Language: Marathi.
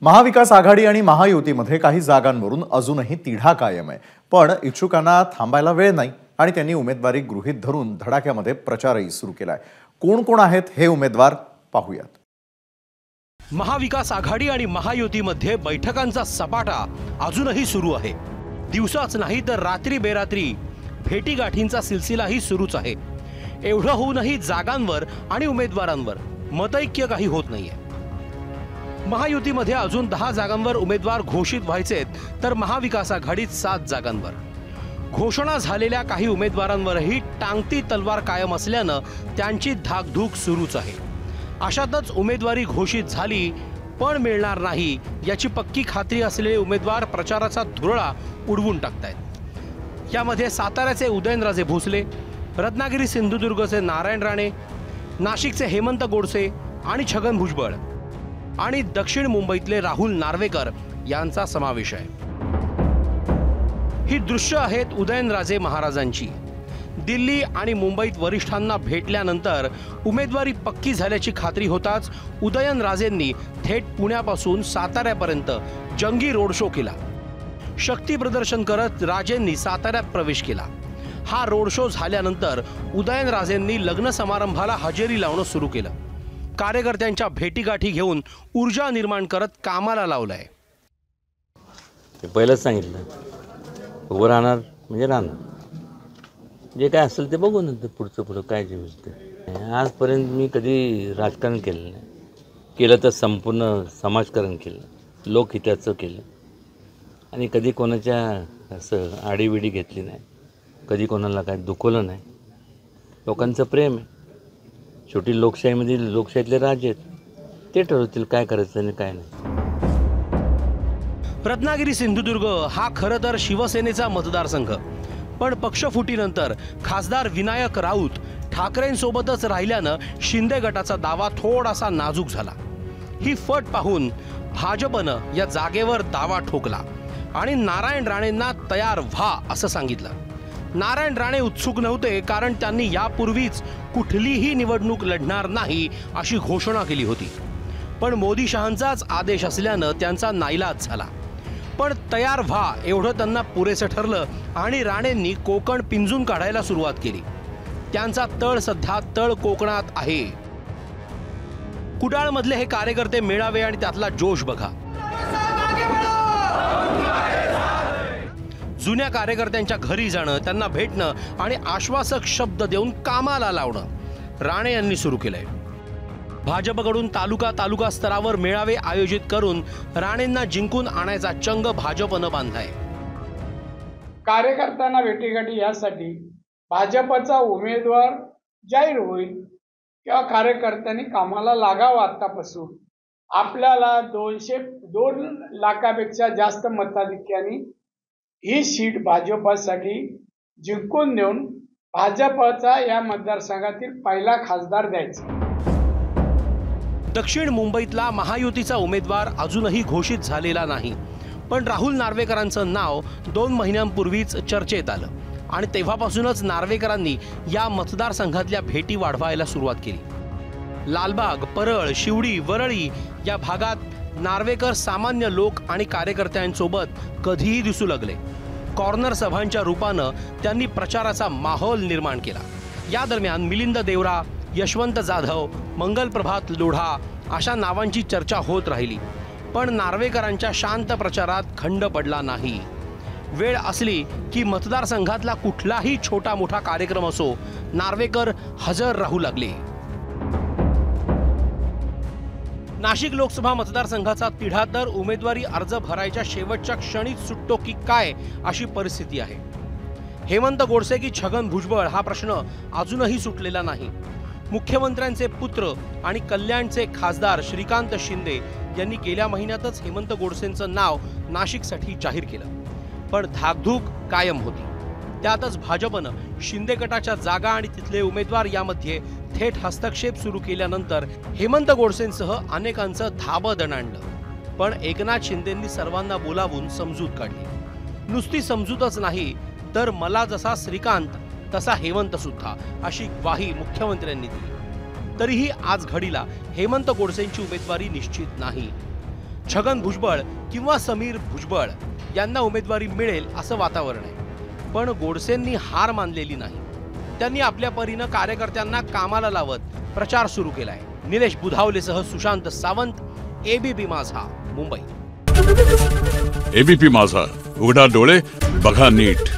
महाविकास आघाडी आणि महायुतीमध्ये काही जागांवरून अजूनही तिढा कायम आहे, पण इच्छुकांना थांबायला वेळ नाही आणि त्यांनी उमेदवारी गृहीत धरून धडाक्यामध्ये प्रचारही सुरू केलाय। कोण कोण आहेत हे उमेदवार पाहूयात। महाविकास आघाडी आणि महायुतीमध्ये बैठकांचा सपाटा अजूनही सुरू आहे। दिवसाच नाही तर रात्री बेरात्री भेटीगाठींचा सिलसिलाही सुरूच आहे। एवढं होऊनही जागांवर आणि उमेदवारांवर मतैक्य काही होत नाहीये। महायुतीमध्ये अजून 10 जागांवर उमेदवार घोषित व्हायचेत, तर महाविकास आघाडीत 7 जागांवर। घोषणा झालेल्या काही उमेदवारांवरही टांगती तलवार कायम असल्यानं त्यांची धाकधूक सुरूच आहे। अशातच उमेदवारी घोषित झाली पण मिळणार नाही याची पक्की खात्री असलेले उमेदवार प्रचाराचा धुरळा उडवून टाकतायत। यामध्ये साताऱ्याचे उदयनराजे भोसले, रत्नागिरी सिंधुदुर्गचे नारायण राणे, नाशिकचे हेमंत गोडसे आणि छगन भुजबळ आणि दक्षिण मुंबईतले राहुल नार्वेकर यांचा समावेश आहे। ही दृश्य आहेत उदयनराजे महाराजांची। दिल्ली आणि मुंबईत वरिष्ठांना भेटल्यानंतर उमेदवारी पक्की झाल्याची खात्री होताच उदयनराजेंनी थेट पुण्यापासून साताऱ्यापर्यंत जंगी रोड शो केला। शक्ती प्रदर्शन करत राजेंनी साताऱ्यात प्रवेश केला। हा रोड शो झाल्यानंतर उदयनराजेंनी लग्न समारंभाला हजेरी लावणं सुरू केलं। कार्यकर्त्यांच्या भेटीगाठी घेऊन ऊर्जा निर्माण करत कामाला लावलंय। ते पहिलंच सांगितलं, उभं राहणार म्हणजे राहणार, जे काय असेल ते बघू नंतर पुढचं काय जे होईल ते। आजपर्यंत मी कधी राजकारण केलं नाही, केलं तर संपूर्ण समाजकारण केलं, लोकहिताचं केलं आणि कधी कोणाच्या असं आडीविडी घेतली नाही, कधी कोणाला काय दुखवलं नाही। लोकांचं प्रेम आहे। शेवटी लोकशाहीमध्ये लोकशाहीतले राजे आहेत, ते ठरवतील काय करायचं आणि काय नाही। रत्नागिरी सिंधुदुर्ग हा खरं तर शिवसेनेचा मतदारसंघ, पण पक्षफुटीनंतर खासदार विनायक राऊत ठाकरेंसोबतच राहिल्यानं शिंदे गटाचा दावा थोडासा नाजूक झाला। ही फट पाहून भाजपनं या जागेवर दावा ठोकला आणि नारायण राणेंना तयार व्हा असं सांगितलं। नारायण राणे उत्सुक नव्हते, कारण त्यांनी यापूर्वीच कुठलीही निवडणूक लढणार नाही अशी घोषणा केली होती, पण मोदी शहांचाच आदेश असल्यानं त्यांचा नाईलाज झाला। पण तयार व्हा एवढं त्यांना पुरेसं ठरलं आणि राणेंनी कोकण पिंजून काढायला सुरुवात केली। त्यांचा तळ सध्या तळ कोकणात आहे। कुडाळमधले हे कार्यकर्ते मेळावे आणि त्यातला जोश बघा। जुन्या कार्यकर्त्यांच्या घरी जाणं, त्यांना भेटणं आणि आश्वासक शब्द देऊन कामाला लावणं राणे यांनी सुरू केलंय। भाजपकडून तालुका स्तरावर मेळावे आयोजित करून राणेंना जिंकून आणायचा चंग भाजपनं बांधलाय। कार्यकर्त्यांना भेटीगाठी यासाठी भाजपचा उमेदवार जाहीर होईल किंवा कार्यकर्त्यांनी कामाला लागावं। आतापासून आपल्याला 2 लाखापेक्षा जास्त मताधिक्याने ही सीट भाजपसाठी जिंकून देऊन भाजपचा या मतदारसंघातील पहिला खासदार द्यायचा। दक्षिण मुंबईतला महायुतीचा उमेदवार अजूनही घोषित झालेला नाही, पण राहुल नार्वेकरांचं नाव 2 महिन्यांपूर्वीच चर्चेत आलं आणि तेव्हापासूनच नार्वेकरांनी या मतदारसंघातल्या भेटी वाढवायला सुरुवात केली। लालबाग, परळ, शिवडी, वरळी या भागात नार्वेकर सामान्य लोक आणि कार्यकर्त्यांसोबत कधीही दिसू लागले। कॉर्नर सभांच्या रूपानं त्यांनी प्रचाराचा माहोल निर्माण केला। या दरम्यान मिलिंद देवरा, यशवंत जाधव, मंगलप्रभात लोढा अशा नावांची चर्चा होत राहिली, पण नार्वेकरांच्या शांत प्रचारात खंड पडला नाही। वेळ असली की मतदारसंघातला कुठलाही छोटा मोठा कार्यक्रम असो, नार्वेकर हजर राहू लागले। नाशिक लोकसभा मतदारसंघाचा तिढा तर उमेदवारी अर्ज भरायच्या शेवटच्या क्षणीच सुटतो की काय अशी परिस्थिती आहे। हेमंत गोडसे की छगन भुजबळ हा प्रश्न अजूनही सुटलेला नाही। मुख्यमंत्र्यांचे पुत्र आणि कल्याणचे खासदार श्रीकांत शिंदे यांनी गेल्या महिन्यातच हेमंत गोडसेंचं नाव नाशिकसाठी जाहीर केलं, पण धाकधूक कायम होती। त्यातच भाजपनं शिंदे गटाच्या जागा आणि तिथले उमेदवार यामध्ये थेट हस्तक्षेप सुरू केल्यानंतर हेमंत गोडसेंसह अनेकांचं धाबं दणाणलं। पण एकनाथ शिंदेंनी सर्वांना बोलावून समजूत काढली। नुसती समजूतच नाही, तर मला जसा श्रीकांत तसा हेमंत सुद्धा अशी ग्वाही मुख्यमंत्र्यांनी दिली। तरीही आज घडीला हेमंत गोडसेंची उमेदवारी निश्चित नाही। छगन भुजबळ किंवा समीर भुजबळ यांना उमेदवारी मिळेल असं वातावरण आहे। पण गोडसेंनी हार मानलेली नाही। त्यांनी आपल्या परीनं कार्यकर्त्यांना कामाला लावत प्रचार सुरू केलाय। निलेश बुधावलेसह सुशांत सावंत, एबीपी माझा, मुंबई। एबीपी माझा, उघडा डोळे बघा नीट।